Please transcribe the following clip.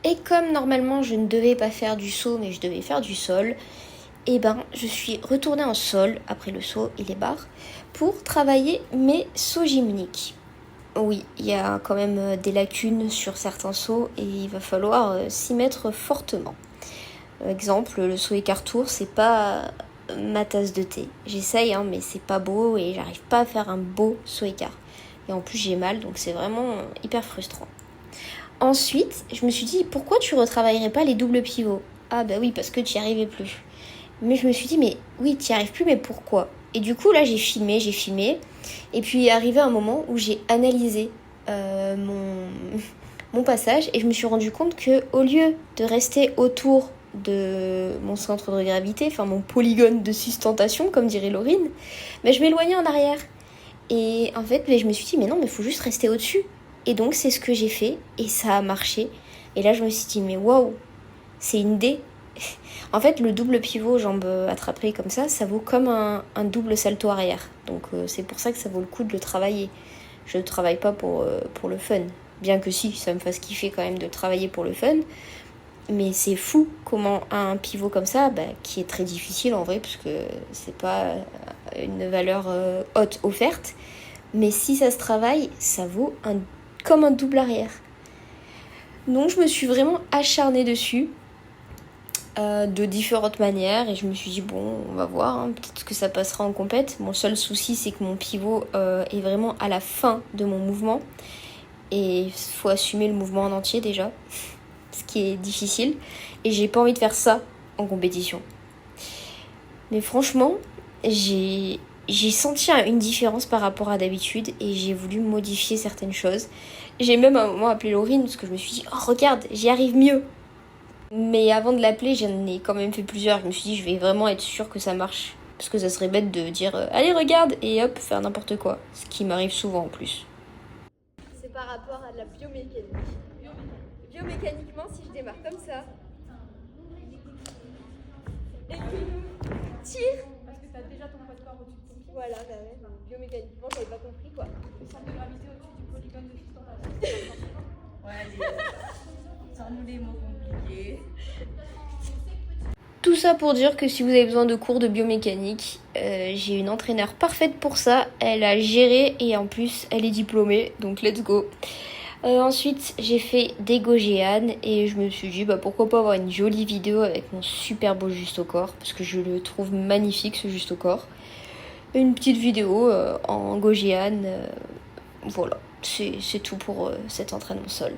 Et comme normalement je ne devais pas faire du saut mais je devais faire du sol, et ben je suis retournée en sol après le saut et les barres pour travailler mes sauts gymniques. Oui, il y a quand même des lacunes sur certains sauts et il va falloir s'y mettre fortement. Exemple, le saut écart-tour, c'est pas ma tasse de thé. J'essaye, hein, mais c'est pas beau et j'arrive pas à faire un beau saut écart. Et en plus, j'ai mal, donc c'est vraiment hyper frustrant. Ensuite, je me suis dit, pourquoi tu retravaillerais pas les doubles pivots? Ah bah oui, parce que tu n'y arrivais plus. Mais je me suis dit, mais oui, tu n'y arrives plus, mais pourquoi? Et du coup, là, j'ai filmé. Et puis, est arrivé un moment où j'ai analysé mon passage et je me suis rendu compte que au lieu de rester autour de mon centre de gravité, enfin mon polygone de sustentation, comme dirait Laurine, mais je m'éloignais en arrière. Et en fait, je me suis dit, mais non, mais il faut juste rester au-dessus. Et donc, c'est ce que j'ai fait et ça a marché. Et là, je me suis dit, mais waouh, c'est une idée. En fait, le double pivot jambes attrapées comme ça vaut comme un double salto arrière. Donc, c'est pour ça que ça vaut le coup de le travailler. Je ne travaille pas pour le fun. Bien que si, ça me fasse kiffer quand même de travailler pour le fun. Mais c'est fou comment un pivot comme ça, qui est très difficile en vrai, parce que c'est pas une valeur haute offerte. Mais si ça se travaille, ça vaut comme un double arrière. Donc je me suis vraiment acharnée dessus de différentes manières et je me suis dit bon, on va voir, hein, peut-être que ça passera en compète. Mon seul souci, c'est que mon pivot est vraiment à la fin de mon mouvement et il faut assumer le mouvement en entier déjà, ce qui est difficile et j'ai pas envie de faire ça en compétition. Mais franchement, j'ai senti une différence par rapport à d'habitude et j'ai voulu modifier certaines choses. J'ai même à un moment appelé Laurine parce que je me suis dit « Oh regarde, j'y arrive mieux !» Mais avant de l'appeler, j'en ai quand même fait plusieurs. Je me suis dit, je vais vraiment être sûre que ça marche. Parce que ça serait bête de dire, allez, regarde, et hop, faire n'importe quoi. Ce qui m'arrive souvent en plus. C'est par rapport à de la biomécanique. Biomécaniquement, si je démarre comme ça, et que je tire. Parce que tu as déjà ton poids de corps au-dessus de ton pied. Voilà, bah ouais, biomécaniquement, j'avais pas compris quoi. Le centre de gravité au-dessus du polygone de sustentation. Ouais, sans-nous des mots compliqués. Tout ça pour dire que si vous avez besoin de cours de biomécanique, j'ai une entraîneur parfaite pour ça. Elle a géré et en plus elle est diplômée, donc let's go. Ensuite j'ai fait des Gogéanes et je me suis dit pourquoi pas avoir une jolie vidéo avec mon super beau juste au corps, parce que je le trouve magnifique ce juste au corps. Une petite vidéo en Gogéane, voilà, c'est tout pour cet entraînement sol.